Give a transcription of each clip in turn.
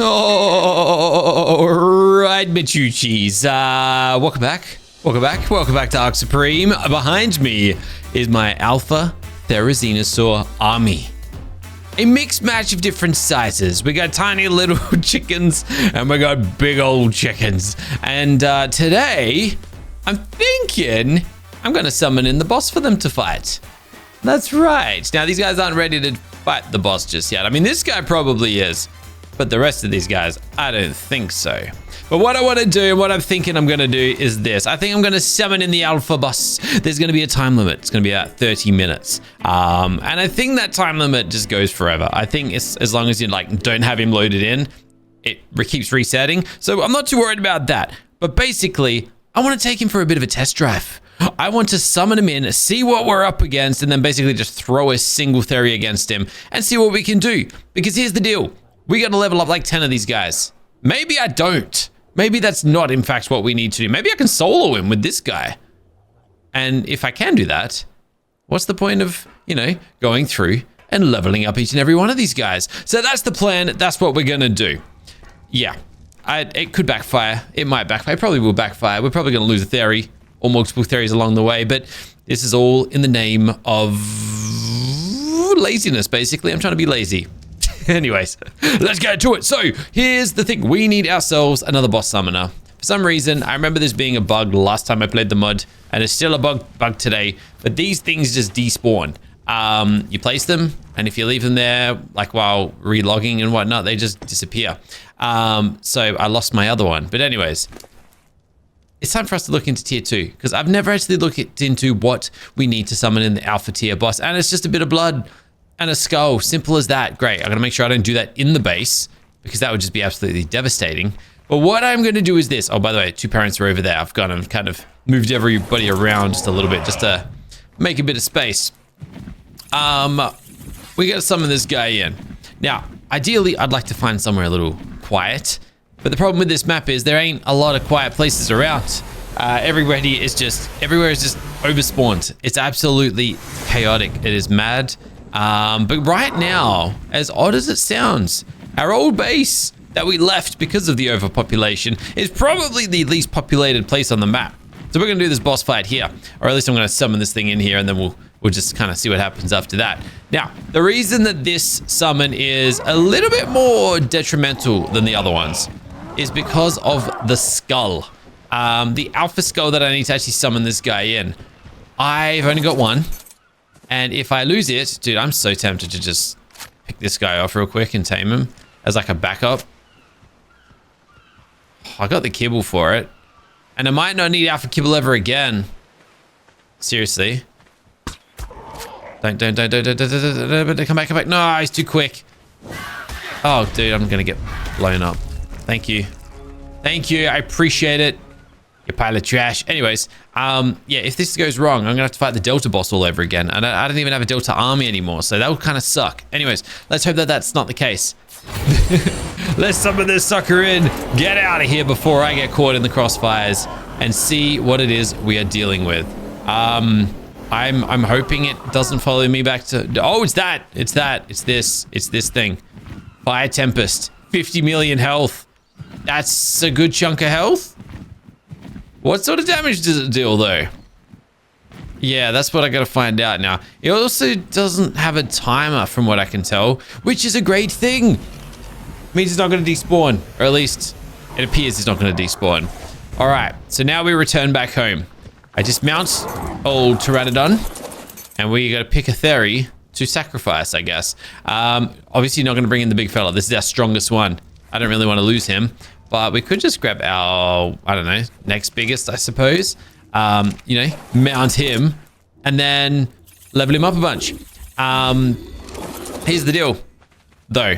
All right, Machuchis. Welcome back. Welcome back to Ark Supreme. Behind me is my Alpha Therizinosaur army. A mixed match of different sizes. We got tiny little chickens and we got big old chickens. And today, I'm thinking I'm going to summon in the boss for them to fight. That's right. Now, these guys aren't ready to fight the boss just yet. I mean, this guy probably is. But the rest of these guys, I don't think so. But what I want to do, what I'm thinking I'm going to do is this. I think I'm going to summon in the alpha boss. There's going to be a time limit. It's going to be about 30 minutes. And I think that time limit just goes forever. I think it's, as long as you don't have him loaded in, it keeps resetting. So I'm not too worried about that. But basically, I want to take him for a bit of a test drive. I want to summon him in, see what we're up against, and then basically just throw a single theory against him and see what we can do. Because here's the deal. We got to level up like 10 of these guys. Maybe I don't. Maybe that's not, in fact, what we need to do. Maybe I can solo him with this guy. And if I can do that, what's the point of, going through and leveling up each and every one of these guys? So that's the plan. That's what we're going to do. Yeah, it could backfire. It might backfire. It probably will backfire. We're probably going to lose a theory or multiple theories along the way. But this is all in the name of laziness, basically. I'm trying to be lazy. Anyways, let's get to it. So here's the thing. We need ourselves another boss summoner. For some reason, I remember this being a bug last time I played the mod, and it's still a bug today. But these things just despawn. You place them, and if you leave them there, while relogging and whatnot, they just disappear. So I lost my other one. But anyways, it's time for us to look into tier 2, because I've never actually looked into what we need to summon in the alpha tier boss, and it's just a bit of blood and a skull. Simple as that. Great. I'm going to make sure I don't do that in the base, because that would just be absolutely devastating. But what I'm going to do is this. Oh, by the way, 2 parents are over there. I've gone and kind of moved everybody around just a little bit, just to make a bit of space. We got to summon this guy in. Now, ideally, I'd like to find somewhere a little quiet. But the problem with this map is there ain't a lot of quiet places around. Everywhere is just overspawned. It's absolutely chaotic. It is mad. But right now, as odd as it sounds, our old base that we left because of the overpopulation is probably the least populated place on the map. So we're going to do this boss fight here, or at least I'm going to summon this thing in here, and then we'll just kind of see what happens after that. Now, the reason that this summon is a little bit more detrimental than the other ones is because of the skull. The alpha skull that I need to actually summon this guy in. I've only got one. And if I lose it, dude, I'm so tempted to just pick this guy off real quick and tame him as like a backup. I got the kibble for it. And I might not need alpha kibble ever again. Seriously. Don't come back. No, he's too quick. Oh, dude, I'm going to get blown up. Thank you. Thank you. I appreciate it. You pile of trash. Anyways, yeah, if this goes wrong, I'm gonna have to fight the Delta boss all over again. And I don't even have a Delta army anymore, so that would kind of suck. Anyways, let's hope that that's not the case. Let's summon this sucker in. Get out of here before I get caught in the crossfires and see what it is we are dealing with. I'm hoping it doesn't follow me back to... Oh, it's that. It's that. It's this. It's this thing. Fire Tempest. 50 million health. That's a good chunk of health. What sort of damage does it deal, though? Yeah, that's what I gotta find out now. It also doesn't have a timer, from what I can tell, which is a great thing. Means it's not gonna despawn, or at least it appears it's not gonna despawn. All right, so now we return back home. I just mount old Pteranodon, and we gotta pick a theory to sacrifice, I guess. Obviously not gonna bring in the big fella. This is our strongest one. I don't really want to lose him. But we could just grab our, I don't know, next biggest, I suppose. Mount him and then level him up a bunch. Here's the deal, though.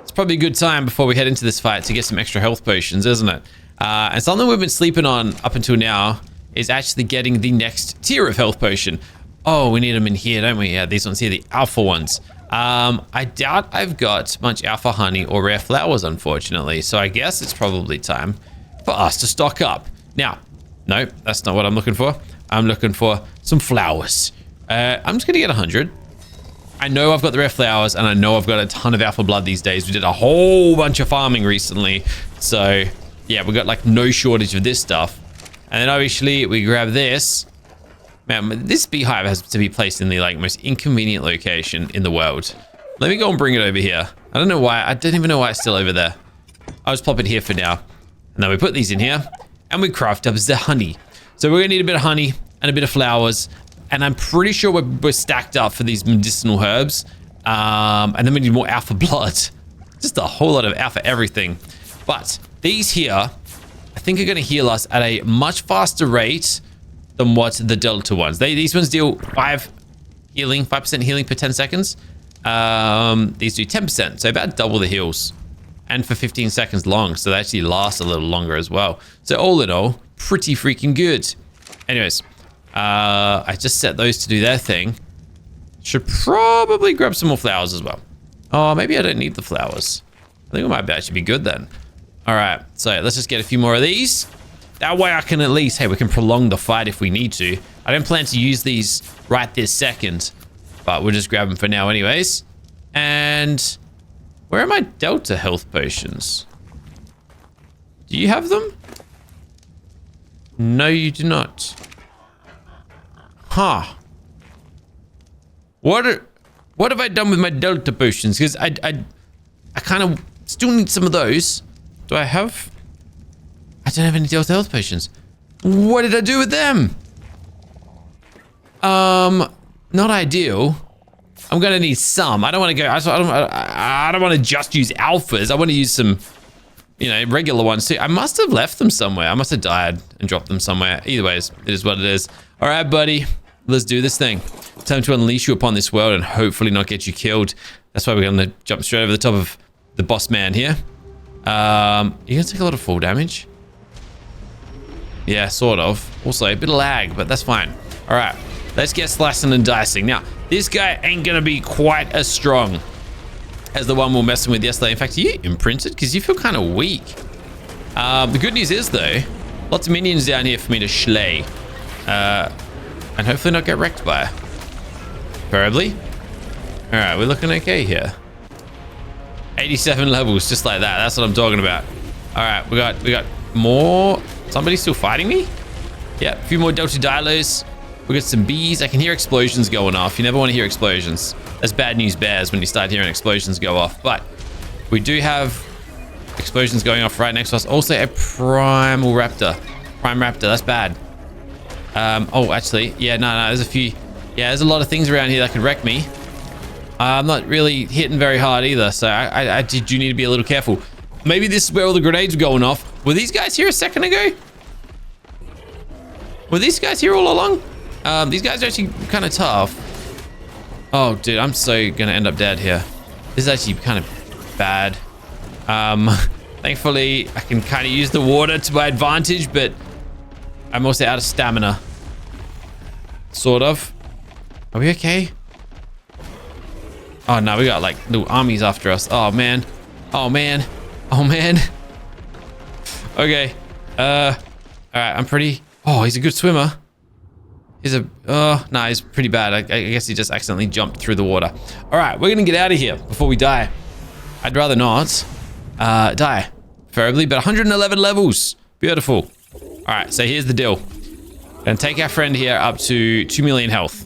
It's probably a good time before we head into this fight to get some extra health potions, isn't it? And something we've been sleeping on up until now is actually getting the next tier of health potion. Oh, we need them in here, don't we? Yeah, these ones here, the alpha ones. I doubt I've got much alpha honey or rare flowers, unfortunately. So I guess it's probably time for us to stock up. Now, no, that's not what I'm looking for. I'm looking for some flowers. I'm just going to get 100. I know I've got the rare flowers, and I know I've got a ton of alpha blood these days. We did a whole bunch of farming recently. So, yeah, we got like no shortage of this stuff. And then obviously we grab this. Man, this beehive has to be placed in the like most inconvenient location in the world. Let me go and bring it over here. I don't know why. I don't even know why it's still over there. I'll just pop it here for now. And then we put these in here and we craft up the honey. So we're gonna need a bit of honey and a bit of flowers. And I'm pretty sure we're stacked up for these medicinal herbs. And then we need more alpha blood. Just a whole lot of alpha everything. But these here, I think are gonna heal us at a much faster rate than what the Delta ones. These ones deal 5% healing per 10 seconds. These do 10%, so about double the heals. And for 15 seconds long, so they actually last a little longer as well. So all in all, pretty freaking good. Anyways, I just set those to do their thing. Should probably grab some more flowers as well. Oh, maybe I don't need the flowers. I think it might actually be good then. All right, so let's just get a few more of these. That way I can at least, hey, we can prolong the fight if we need to. I don't plan to use these right this second, but we'll just grab them for now anyways. And where are my Delta health potions? Do you have them? No, you do not. Huh. What have I done with my Delta potions? Because I kind of still need some of those. Do I have? I don't have any Delta health potions. What did I do with them? Not ideal. I'm gonna need some. I don't want to go. I don't want to just use alphas. I want to use some, you know, regular ones too. I must have left them somewhere. I must have died and dropped them somewhere. Either ways, it is what it is. All right, buddy. Let's do this thing. Time to unleash you upon this world and hopefully not get you killed. That's why we're gonna jump straight over the top of the boss man here. You're gonna take a lot of fall damage. Yeah, sort of. Also, a bit of lag, but that's fine. All right, let's get slicing and dicing. Now, this guy ain't gonna be quite as strong as the one we were messing with yesterday. In fact, are you imprinted? Because you feel kind of weak. The good news is, though, lots of minions down here for me to slay. And hopefully not get wrecked by. Preferably. All right, we're looking okay here. 87 levels, just like that. That's what I'm talking about. All right, we got more. Somebody's still fighting me? Yeah, a few more Delta Dilos. We got some bees. I can hear explosions going off. You never want to hear explosions. That's bad news bears when you start hearing explosions go off. But we do have explosions going off right next to us. Also a primal raptor. Prime raptor, that's bad. Oh, actually, yeah, no, there's a few. Yeah, there's a lot of things around here that could wreck me. I'm not really hitting very hard either, so I do need to be a little careful. Maybe this is where all the grenades are going off. Were these guys here a second ago? Were these guys here all along? These guys are actually kind of tough. Oh, dude, I'm so gonna end up dead here. This is actually kind of bad. Thankfully, I can kind of use the water to my advantage, but I'm also out of stamina. Sort of. Are we okay? Oh, no, we got like little armies after us. Oh, man. Oh, man. Oh, man. Okay. All right, I'm pretty... Oh, he's a good swimmer. He's a... Oh, no, he's pretty bad. I guess he just accidentally jumped through the water. All right, we're going to get out of here before we die. I'd rather not die, preferably, but 111 levels. Beautiful. All right, so here's the deal. Gonna take our friend here up to 2 million health.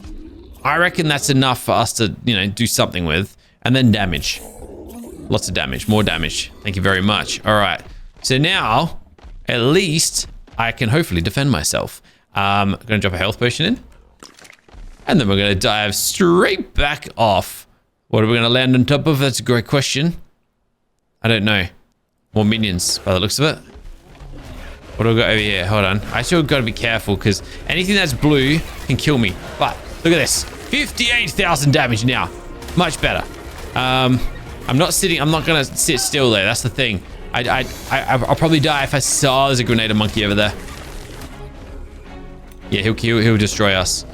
I reckon that's enough for us to, you know, do something with. And then damage. Lots of damage, more damage. Thank you very much. All right, so now, at least, I can hopefully defend myself. I'm gonna drop a health potion in. And then we're gonna dive straight back off. What are we gonna land on top of? That's a great question. I don't know. More minions by the looks of it. What do we got over here? Hold on. I still got to be careful because anything that's blue can kill me. But look at this. 58,000 damage now. Much better. I'm not going to sit still though. That's the thing. I'll probably die if I saw there's a grenade monkey over there. Yeah, he'll destroy us.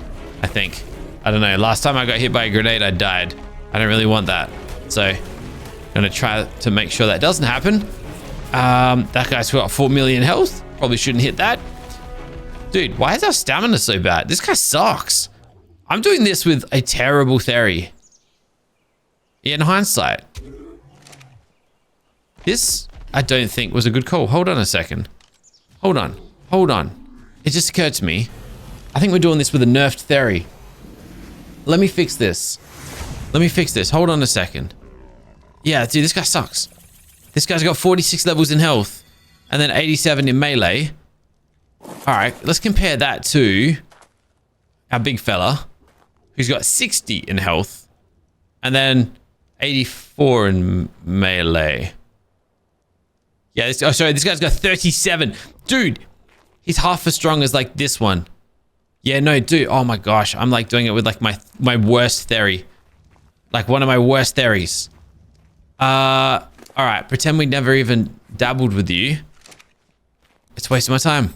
I think. I don't know. Last time I got hit by a grenade, I died. I don't really want that. So I'm going to try to make sure that doesn't happen. That guy's got 4 million health. Probably shouldn't hit that. Dude, why is our stamina so bad? This guy sucks. I'm doing this with a terrible theory. in hindsight, this, I don't think, was a good call. Hold on a second. Hold on. Hold on. It just occurred to me. I think we're doing this with a nerfed theory. Let me fix this. Let me fix this. Hold on a second. Yeah, dude, this guy sucks. This guy's got 46 levels in health and then 87 in melee. All right, let's compare that to our big fella who's got 60 in health and then 84 in melee. Yeah, this guy's got 37. Dude, he's half as strong as like this one. Yeah, no, dude. Oh my gosh. I'm like doing it with like my worst theory. Like one of my worst theories. All right. Pretend we never even dabbled with you. It's wasting my time.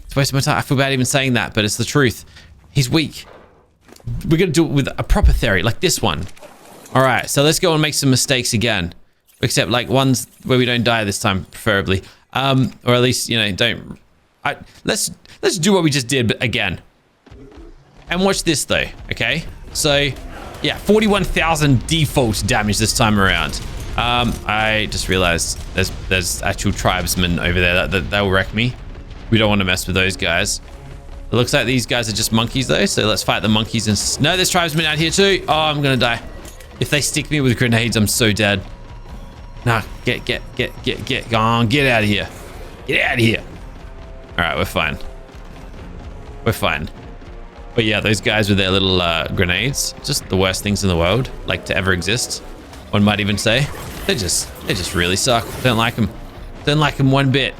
It's wasting my time. I feel bad even saying that, but it's the truth. He's weak. We're going to do it with a proper theory like this one. All right. So let's go and make some mistakes again. Except like ones where we don't die this time, preferably. Or at least, you know, don't... Let's do what we just did, but again. And watch this though, okay? So, yeah, 41,000 default damage this time around. I just realized there's actual tribesmen over there that will wreck me. We don't want to mess with those guys. It looks like these guys are just monkeys though, so let's fight the monkeys. And no, there's tribesmen out here too. Oh, I'm gonna die. If they stick me with grenades, I'm so dead. Nah, get on, get out of here. Get out of here. All right, we're fine. We're fine. But yeah, those guys with their little grenades, just the worst things in the world, like to ever exist. One might even say, they just really suck. Don't like them. Don't like them one bit.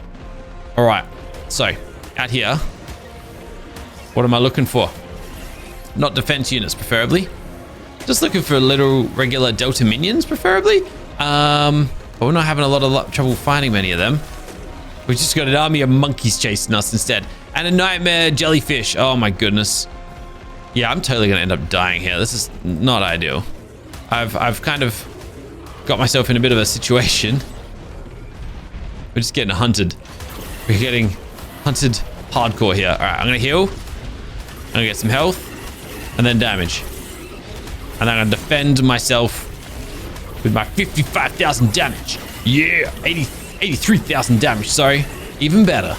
All right, so out here, what am I looking for? Not defense units, preferably. Just looking for little regular Delta minions, preferably. But we're not having a lot of trouble finding many of them. We just got an army of monkeys chasing us instead, and a nightmare jellyfish. Oh my goodness. Yeah, I'm totally gonna end up dying here. This is not ideal. I've kind of got myself in a bit of a situation. We're just getting hunted. We're getting hunted hardcore here. All right, I'm gonna heal. I'm gonna get some health, and then damage, and then I'm gonna defend myself with my 55,000 damage. Yeah, 83,000 damage. Sorry, even better.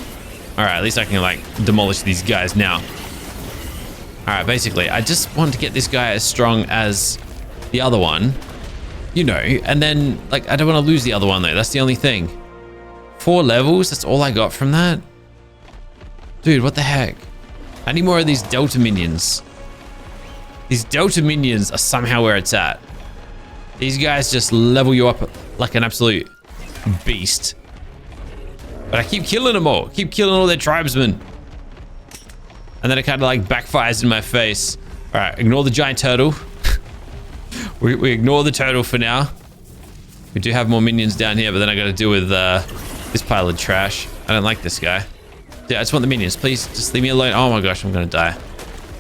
All right, at least I can like demolish these guys now. All right, basically, I just want to get this guy as strong as the other one, you know, and then, like, I don't want to lose the other one, though. That's the only thing. 4 levels? That's all I got from that? Dude, what the heck? I need more of these Delta minions. These Delta minions are somehow where it's at. These guys just level you up like an absolute beast. But I keep killing them all. Keep killing all their tribesmen. And then it kind of like backfires in my face. All right, ignore the giant turtle. we ignore the turtle for now. We do have more minions down here, but then I got to deal with this pile of trash. I don't like this guy. Dude, I just want the minions. Please, just leave me alone. Oh my gosh, I'm gonna die.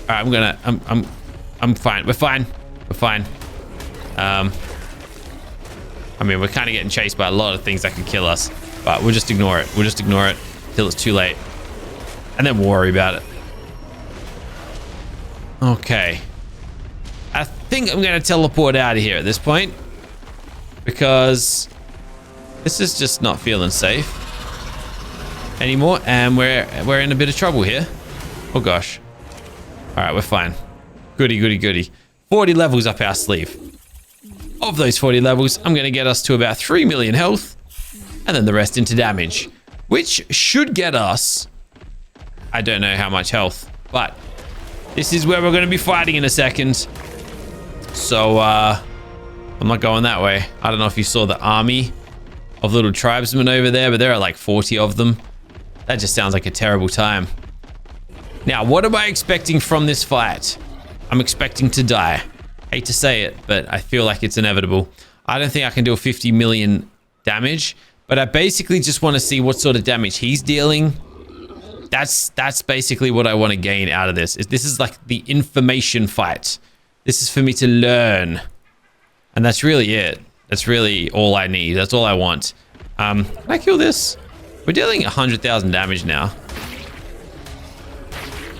All right, I'm fine. We're fine. We're fine. I mean, we're kind of getting chased by a lot of things that could kill us, but we'll just ignore it. We'll just ignore it till it's too late, and then we'll worry about it. Okay. I think I'm going to teleport out of here at this point because this is just not feeling safe anymore, and we're in a bit of trouble here. Oh gosh. All right, we're fine. Goody, goody, goody. 40 levels up our sleeve. Of those 40 levels, I'm going to get us to about 3 million health, and then the rest into damage, which should get us, I don't know how much health, but this is where we're going to be fighting in a second. So, I'm not going that way. I don't know if you saw the army of little tribesmen over there, but there are like 40 of them. That just sounds like a terrible time. Now, what am I expecting from this fight? I'm expecting to die. Hate to say it, but I feel like it's inevitable. I don't think I can do a 50 million damage, but I basically just want to see what sort of damage he's dealing. That's basically what I want to gain out of this. This is like the information fight. This is for me to learn. And that's really it. That's really all I need. That's all I want. Can I kill this? We're dealing 100,000 damage now.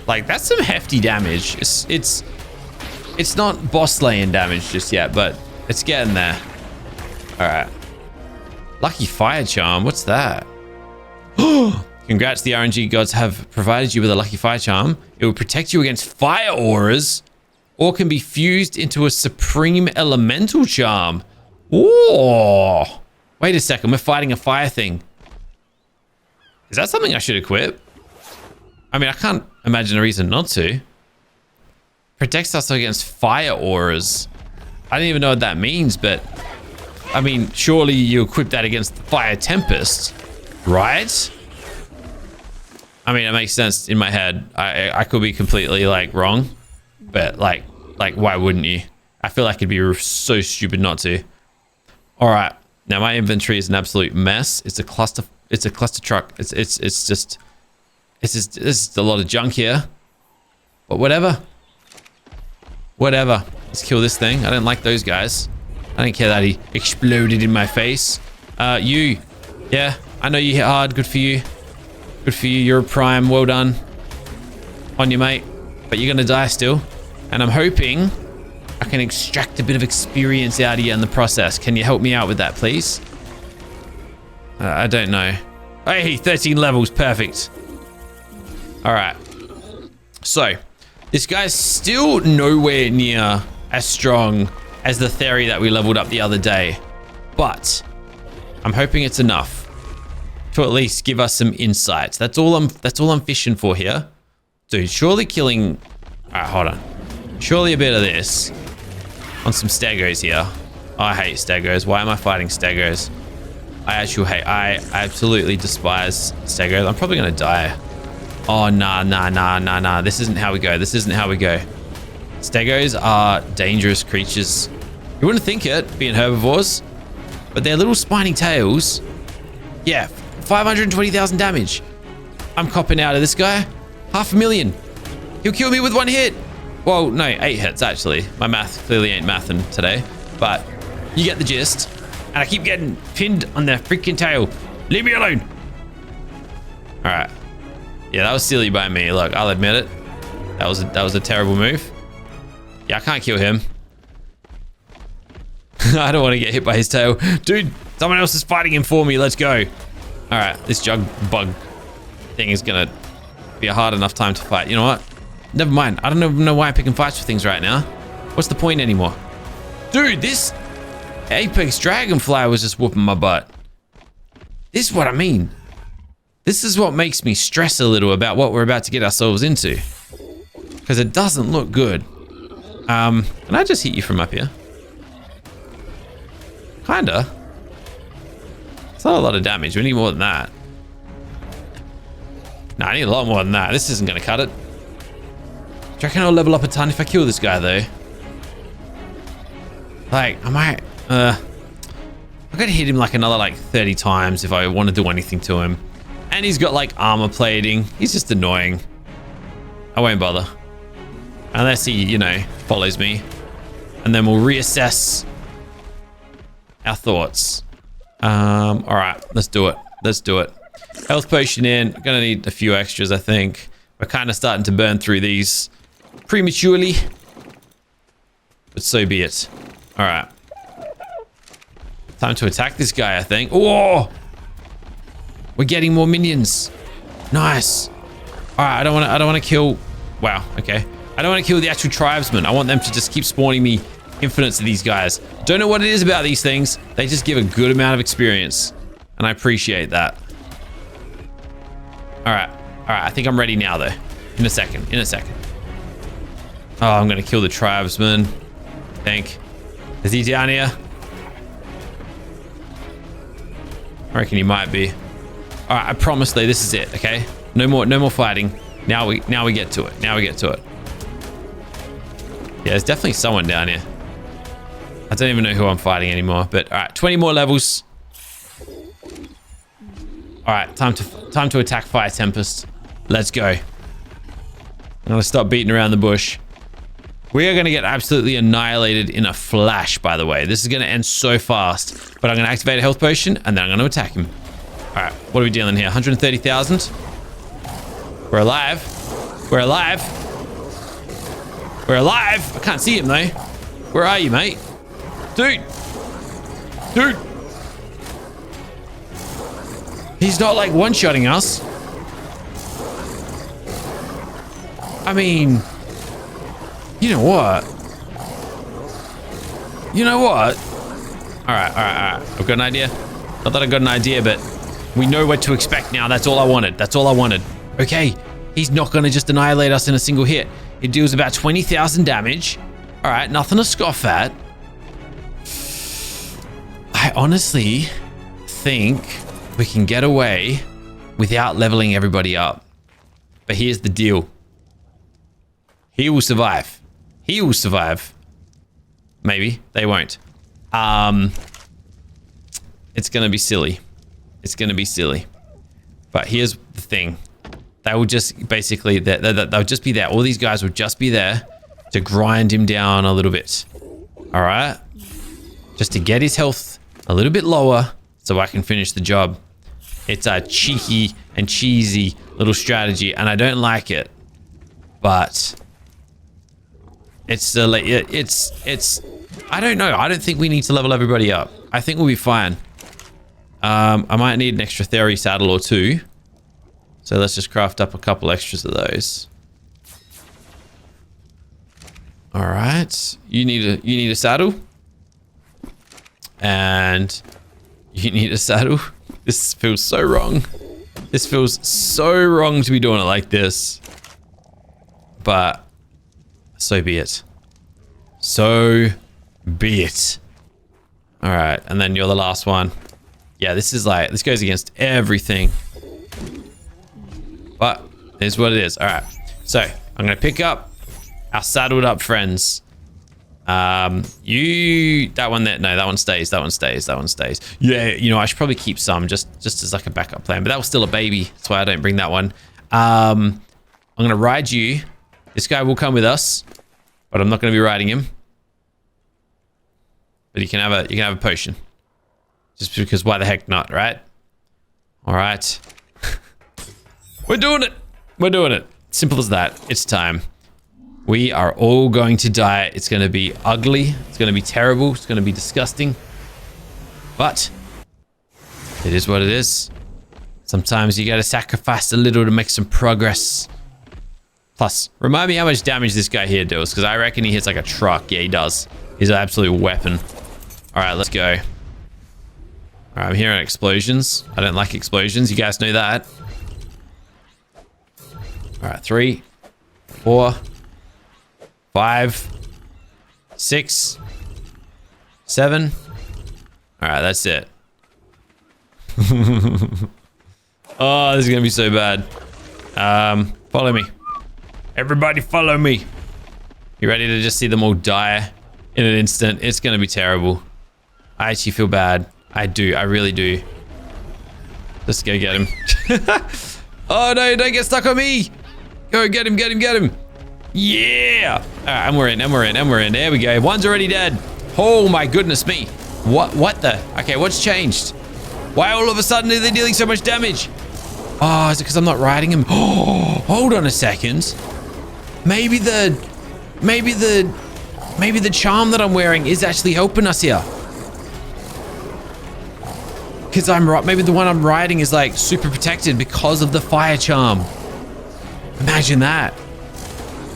Like, that's some hefty damage. It's not boss slaying damage just yet, but It's getting there. All right. Lucky fire charm. What's that? Congrats, the RNG gods have provided you with a lucky fire charm. It will protect you against fire auras or can be fused into a supreme elemental charm. Oh, wait a second. We're fighting a fire thing. Is that something I should equip? I mean, I can't imagine a reason not to. Protects us against fire auras. I don't even know what that means, but I mean, surely you equip that against the fire tempest, right? I mean, it makes sense in my head. I could be completely like wrong, but like why wouldn't you? I feel like it'd be so stupid not to. All right, now my inventory is an absolute mess. It's a cluster truck. It's just a lot of junk here. But whatever. Let's kill this thing. I don't like those guys. I don't care that he exploded in my face. You. Yeah, I know you hit hard. Good for you. Good for you. You're a prime. Well done. On you, mate. But you're going to die still. And I'm hoping I can extract a bit of experience out of you in the process. Can you help me out with that, please? I don't know. Hey, 13 levels. Perfect. All right. So, this guy's still nowhere near as strong as the theory that we leveled up the other day. But I'm hoping it's enough to at least give us some insights. That's all I'm fishing for here. Dude, surely killing... All right, hold on. Surely a bit of this on some stegos here. Oh, I hate stegos. Why am I fighting stegos? I absolutely despise stegos. I'm probably gonna die. Oh, nah. This isn't how we go. Stegos are dangerous creatures. You wouldn't think it, being herbivores, but their little spiny tails, yeah, 520,000 damage. I'm copping out of this guy. 500,000. He'll kill me with one hit. Well, no, 8 hits, actually. My math clearly ain't mathin' today, but you get the gist. And I keep getting pinned on their freaking tail. Leave me alone. All right. Yeah, that was silly by me. Look, I'll admit it. That was a terrible move. Yeah, I can't kill him. I don't want to get hit by his tail. Dude, someone else is fighting him for me. Let's go. All right, this jug bug thing is going to be a hard enough time to fight. You know what? Never mind. I don't even know why I'm picking fights for things right now. What's the point anymore? Dude, this apex dragonfly was just whooping my butt. This is what I mean. This is what makes me stress a little about what we're about to get ourselves into. Because it doesn't look good. Can I just hit you from up here? Kinda. It's not a lot of damage. We need more than that. No, I need a lot more than that. This isn't going to cut it. Do you reckon I'll level up a ton if I kill this guy, though? Like, I might... I gotta hit him like another like 30 times if I want to do anything to him. And he's got like armor plating. He's just annoying. I won't bother. Unless he, you know, follows me. And then we'll reassess our thoughts. All right, let's do it. Health potion in. Gonna need a few extras, I think. We're kind of starting to burn through these prematurely. But so be it. All right. Time to attack this guy, I think. Oh! We're getting more minions. Nice. All right, I don't want to kill... Wow, okay. I don't want to kill the actual tribesmen. I want them to just keep spawning me infinites of these guys. Don't know what it is about these things. They just give a good amount of experience. And I appreciate that. All right, I think I'm ready now, though. In a second. Oh, I'm going to kill the tribesman. I think. Is he down here? I reckon he might be. All right, I promise though, this is it, okay? No more fighting. Now we get to it. Yeah, there's definitely someone down here. I don't even know who I'm fighting anymore, but all right, 20 more levels. All right, time to attack Fire Tempest. Let's go. I'm gonna stop beating around the bush. We are gonna get absolutely annihilated in a flash, by the way. This is gonna end so fast, but I'm gonna activate a health potion and then I'm gonna attack him. All right, what are we dealing here? 130,000. We're alive. I can't see him though. Where are you, mate? Dude. Dude. He's not like one-shotting us. I mean, you know what? You know what? All right. I've got an idea. Not that I got an idea, but we know what to expect now. That's all I wanted. Okay, he's not going to just annihilate us in a single hit. It deals about 20,000 damage. All right, nothing to scoff at. I honestly think we can get away without leveling everybody up. But here's the deal. He will survive. Maybe. They won't. It's going to be silly. But here's the thing. They will just basically, they'll just be there. All these guys will just be there to grind him down a little bit. All right? Just to get his health a little bit lower so I can finish the job. It's a cheeky and cheesy little strategy, and I don't like it. But it's I don't know. I don't think we need to level everybody up. I think we'll be fine. I might need an extra theory saddle or two. So let's just craft up a couple extras of those. All right. You need a saddle. And you need a saddle. This feels so wrong. This feels so wrong to be doing it like this. But so be it. So be it. All right, and then you're the last one. Yeah, this goes against everything. But here's what it is. All right, so I'm gonna pick up our saddled up friends. That one stays. Yeah, you know, I should probably keep some just as like a backup plan, but that was still a baby. That's why I don't bring that one. I'm gonna ride you. This guy will come with us, but I'm not gonna be riding him. But you can have a potion. Just because why the heck not, right? All right. We're doing it. Simple as that. It's time. We are all going to die. It's going to be ugly. It's going to be terrible. It's going to be disgusting. But it is what it is. Sometimes you got to sacrifice a little to make some progress. Plus, remind me how much damage this guy here does, because I reckon he hits like a truck. Yeah, he does. He's an absolute weapon. All right, let's go. All right, I'm hearing explosions. I don't like explosions. You guys know that. All right, 3, 4, 5, 6, 7. All right, that's it. Oh, this is gonna be so bad. Follow me. Everybody follow me. You ready to just see them all die in an instant? It's gonna be terrible. I actually feel bad. I do. I really do. Let's go get him. Oh no, don't get stuck on me. Go get him, get him, get him. Yeah. All right, and we're in. There we go. One's already dead. Oh my goodness me. What the? Okay, what's changed? Why all of a sudden are they dealing so much damage? Oh, is it because I'm not riding him? Oh, hold on a second. Maybe the charm that I'm wearing is actually helping us here. Because maybe the one I'm riding is like super protected because of the fire charm. Imagine that.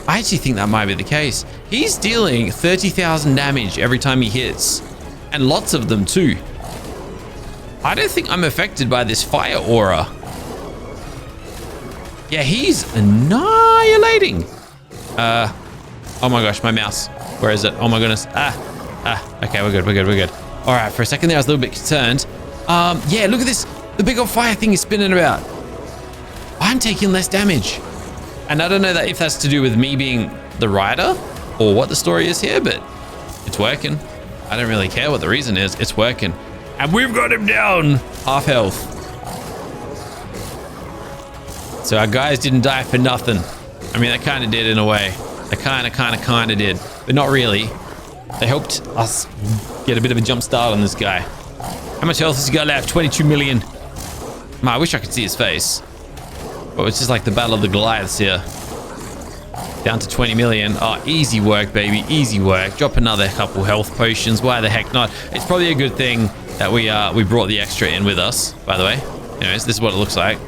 I actually think that might be the case. He's dealing 30,000 damage every time he hits, and lots of them too. I don't think I'm affected by this fire aura. Yeah, he's annihilating. Oh my gosh, my mouse. Where is it? Oh my goodness. Okay, we're good. All right, for a second there, I was a little bit concerned. Yeah, look at this. The big old fire thing is spinning about. I'm taking less damage. And I don't know if that's to do with me being the rider or what the story is here, but it's working. I don't really care what the reason is. It's working. And we've got him down. Half health. So our guys didn't die for nothing. I mean, they kind of did in a way. They kind of did, but not really. They helped us get a bit of a jump start on this guy. How much health has he got left? 22 million. Man, I wish I could see his face. But it's just like the Battle of the Goliaths here. Down to 20 million. Oh, easy work, baby. Easy work. Drop another couple health potions. Why the heck not? It's probably a good thing that we brought the extra in with us, by the way. Anyways, this is what it looks like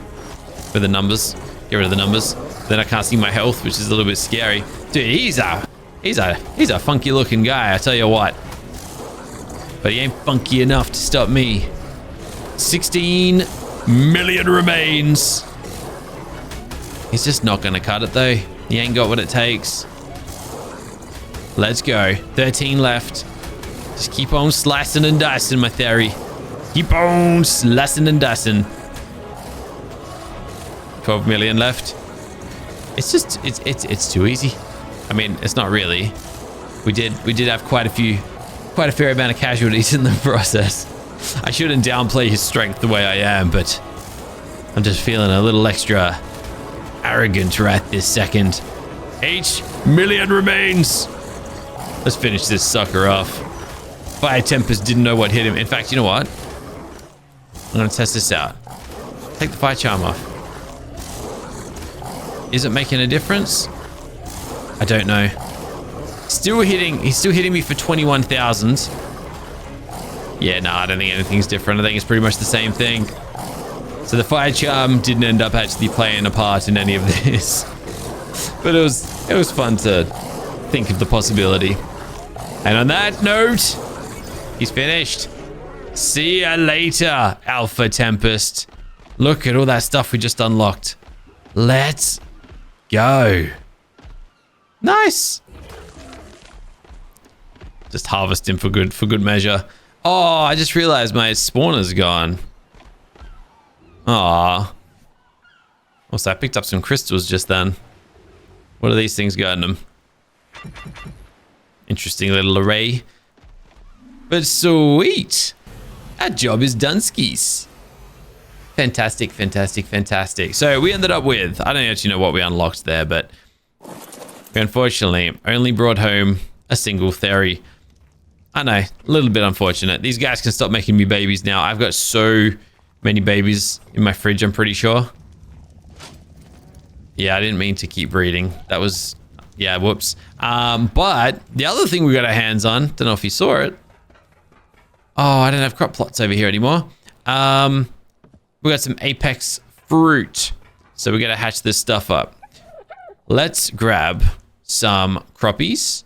with the numbers. Get rid of the numbers. Then I can't see my health, which is a little bit scary. Dude, he's a funky looking guy, I tell you what. But he ain't funky enough to stop me. 16 million remains. He's just not gonna cut it though. He ain't got what it takes. Let's go. 13 left. Just keep on slicing and dicing, my theory. Keep on slicing and dicing. 12 million left. It's just, it's too easy. I mean, it's not really. We did have quite a fair amount of casualties in the process. I shouldn't downplay his strength the way I am, but I'm just feeling a little extra arrogant right this second. 8 million remains. Let's finish this sucker off. Fire Tempest didn't know what hit him. In fact, you know what? I'm gonna test this out. Take the fire charm off. Is it making a difference? I don't know. He's still hitting me for 21,000. Yeah, no, I don't think anything's different. I think it's pretty much the same thing. So the fire charm didn't end up actually playing a part in any of this. But it was fun to think of the possibility. And on that note, he's finished. See ya later, Alpha Tempest. Look at all that stuff we just unlocked. Let's go. Nice. Just harvest him for good measure. Oh, I just realized my spawner's gone. Aw. Also, I picked up some crystals just then. What are these things got in them? Interesting little array. But sweet. That job is done, skis. Fantastic, fantastic, fantastic. So we ended up with, I don't actually know what we unlocked there, but we unfortunately only brought home a single theory. I know, a little bit unfortunate. These guys can stop making me babies now. I've got so many babies in my fridge, I'm pretty sure. Yeah, I didn't mean to keep breeding. That was, yeah, whoops. But the other thing we got our hands on, don't know if you saw it. Oh, I don't have crop plots over here anymore. We got some apex fruit. So we got to hatch this stuff up. Let's grab some croppies.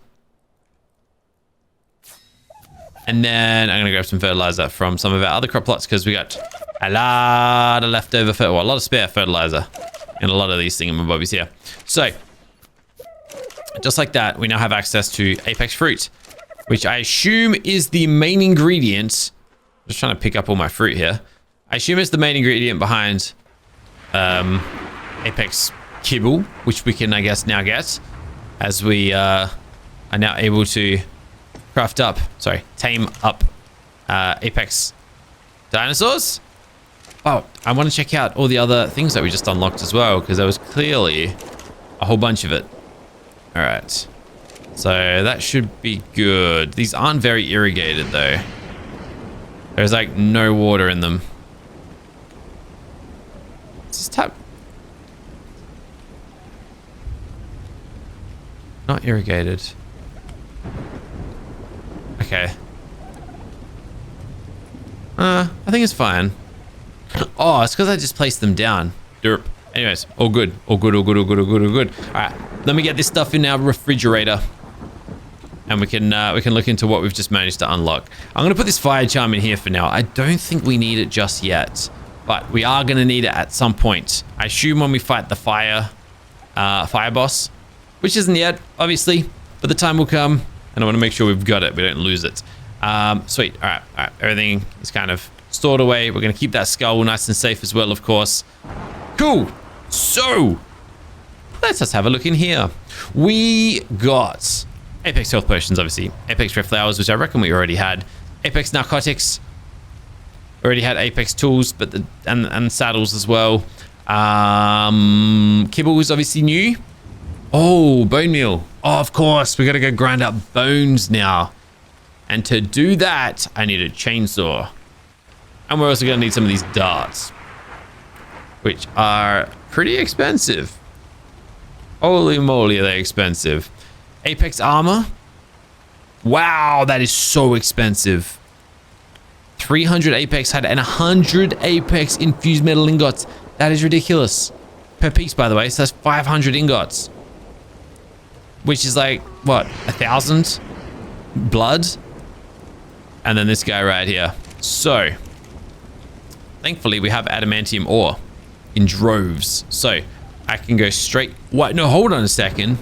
And then I'm going to grab some fertilizer from some of our other crop plots because we got a lot of leftover fertilizer, well, a lot of spare fertilizer and a lot of these thingamabobbies here. So, just like that, we now have access to apex fruit, which I assume is the main ingredient. I'm just trying to pick up all my fruit here. I assume it's the main ingredient behind apex kibble, which we can, I guess, now get as we are now able to tame up apex dinosaurs. Oh, I want to check out all the other things that we just unlocked as well, because there was clearly a whole bunch of it. All right, so that should be good. These aren't very irrigated though. There's like no water in them. Let's just tap. Not irrigated. Okay. I think it's fine. Oh, it's because I just placed them down. Derp. Anyways, all good. All good, all good, all good, all good, all good. All right, let me get this stuff in our refrigerator. And we can look into what we've just managed to unlock. I'm going to put this fire charm in here for now. I don't think we need it just yet. But we are going to need it at some point. I assume when we fight the fire boss. Which isn't yet, obviously. But the time will come. And I want to make sure we've got it. We don't lose it. Sweet. All right. Everything is kind of stored away. We're going to keep that skull nice and safe as well, of course. Cool. So, let's just have a look in here. We got apex health potions, obviously. Apex red flowers, which I reckon we already had. Apex narcotics. Already had apex tools, but and saddles as well. Kibble was obviously new. Oh, bone meal. Oh, of course. We got to go grind up bones now. And to do that, I need a chainsaw. And we're also going to need some of these darts, which are pretty expensive. Holy moly, are they expensive. Apex armor. Wow, that is so expensive. 300 Apex head and 100 Apex infused metal ingots. That is ridiculous. Per piece, by the way, so that's 500 ingots. Which is like, what, 1,000 blood? And then this guy right here. So, thankfully we have adamantium ore in droves. So, I can go straight... What? No, hold on a second.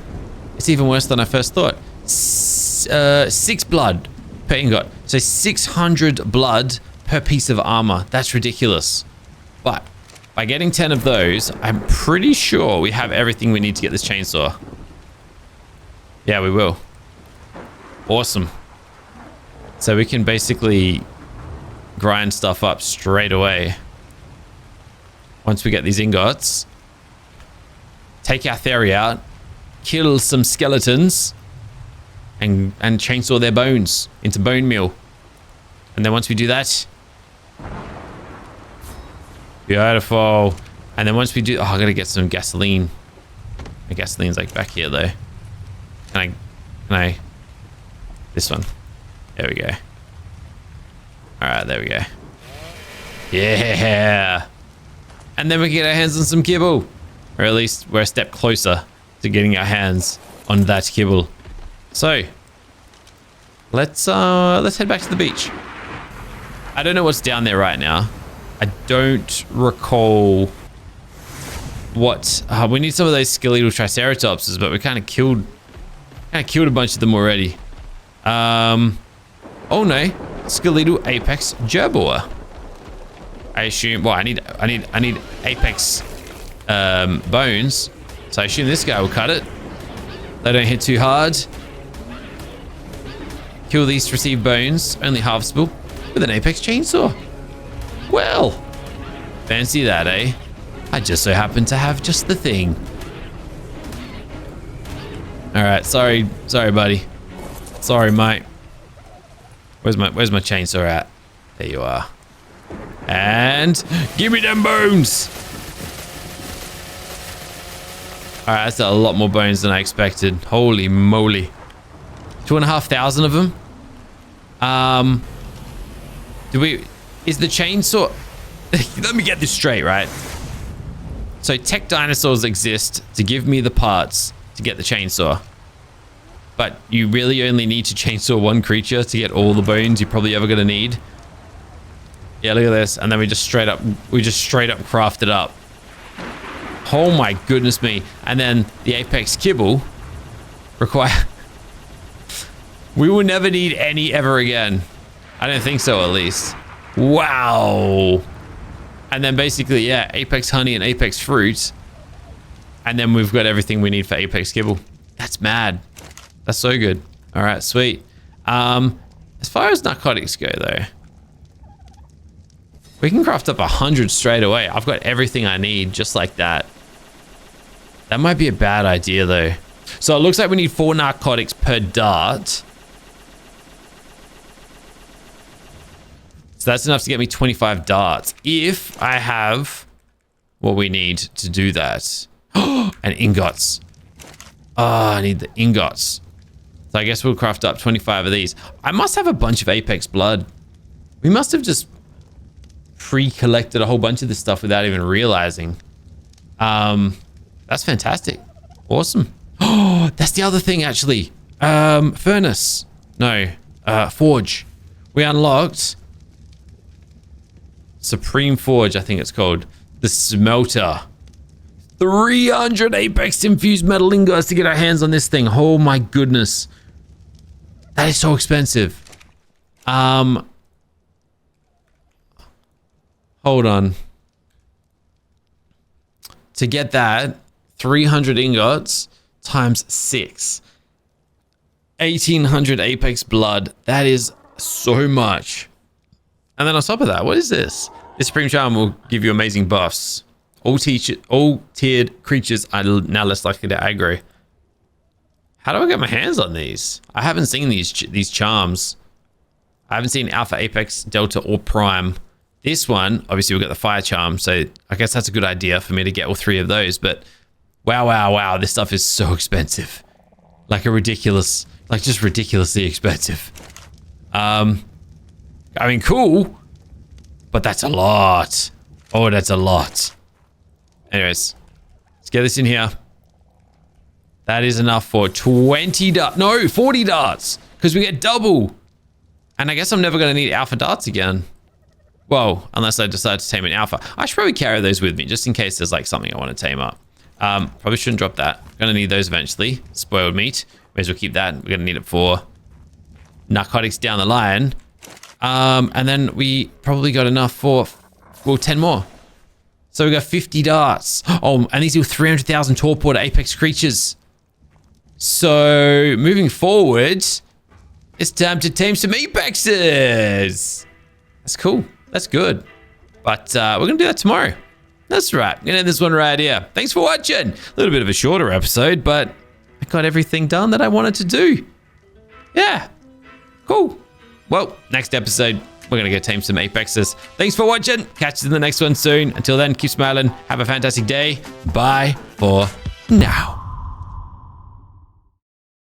It's even worse than I first thought. 6 blood per ingot. So 600 blood per piece of armor. That's ridiculous. But by getting 10 of those, I'm pretty sure we have everything we need to get this chainsaw. Yeah, we will. Awesome. So we can basically grind stuff up straight away. Once we get these ingots. Take our theory out. Kill some skeletons. And chainsaw their bones into bone meal. And then once we do that... Beautiful. And then once we do... Oh, I gotta get some gasoline. My gasoline's like back here though. Can I... This one. There we go. Alright, there we go. Yeah! And then we can get our hands on some kibble. Or at least we're a step closer to getting our hands on that kibble. So, let's head back to the beach. I don't know what's down there right now. I don't recall what... we need some of those skeletal triceratopses, but we kind of killed a bunch of them already. Oh no, skeletal apex gerboa. I assume... Well, I need apex bones. So I assume this guy will cut it. They don't hit too hard. Kill these to receive bones, only harvestable with an apex chainsaw. Well, fancy that, eh? I just so happen to have just the thing. All right, sorry, buddy. Sorry, mate. Where's my chainsaw at? There you are. And give me them bones. All right, that's a lot more bones than I expected. Holy moly. 2,500 of them. Is the chainsaw... Let me get this straight, right? So tech dinosaurs exist to give me the parts to get the chainsaw. But you really only need to chainsaw one creature to get all the bones you're probably ever gonna need. Yeah, look at this. And then we just straight up craft it up. Oh my goodness me. And then the apex kibble require... We will never need any ever again. I don't think so, at least. Wow. And then basically, yeah, apex honey and apex fruit. And then we've got everything we need for apex kibble. That's mad. That's so good. All right, sweet. As far as narcotics go, though, we can craft up 100 straight away. I've got everything I need just like that. That might be a bad idea, though. So it looks like we need 4 narcotics per dart. So that's enough to get me 25 darts. If I have what we need to do that. And ingots. Oh, I need the ingots. So I guess we'll craft up 25 of these. I must have a bunch of apex blood. We must have just pre-collected a whole bunch of this stuff without even realizing. That's fantastic. Awesome. Oh, that's the other thing, actually. Furnace. No. Forge. We unlocked... Supreme Forge, I think it's called. The smelter. 300 apex infused metal ingots to get our hands on this thing. Oh my goodness. That is so expensive. Hold on. To get that, 300 ingots times 6. 1,800 apex blood. That is so much. And then on top of that, what is this? This Supreme Charm will give you amazing buffs. All tiered creatures are now less likely to aggro. How do I get my hands on these? I haven't seen these charms. I haven't seen Alpha, Apex, Delta, or Prime. This one, obviously we've got the Fire Charm, so I guess that's a good idea for me to get all 3 of those, but Wow, wow, wow. This stuff is so expensive. Like just ridiculously expensive. I mean, cool, but that's a lot. Oh, that's a lot. Anyways, let's get this in here. That is enough for 20 darts. No, 40 darts, because we get double. And I guess I'm never going to need alpha darts again. Well, unless I decide to tame an alpha. I should probably carry those with me, just in case there's like something I want to tame up. Probably shouldn't drop that. Gonna need those eventually. Spoiled meat. May as well keep that. We're gonna need it for narcotics down the line. And then we probably got enough for, well, 10 more. So we got 50 darts. Oh, and these do 300,000 torpor to apex creatures. So moving forward, it's time to tame some apexes. That's cool. That's good. But we're gonna do that tomorrow. That's right. Gonna end this one right here. Thanks for watching. A little bit of a shorter episode, but I got everything done that I wanted to do. Yeah. Cool. Well, next episode, we're going to go tame some apexes. Thanks for watching. Catch you in the next one soon. Until then, keep smiling. Have a fantastic day. Bye for now.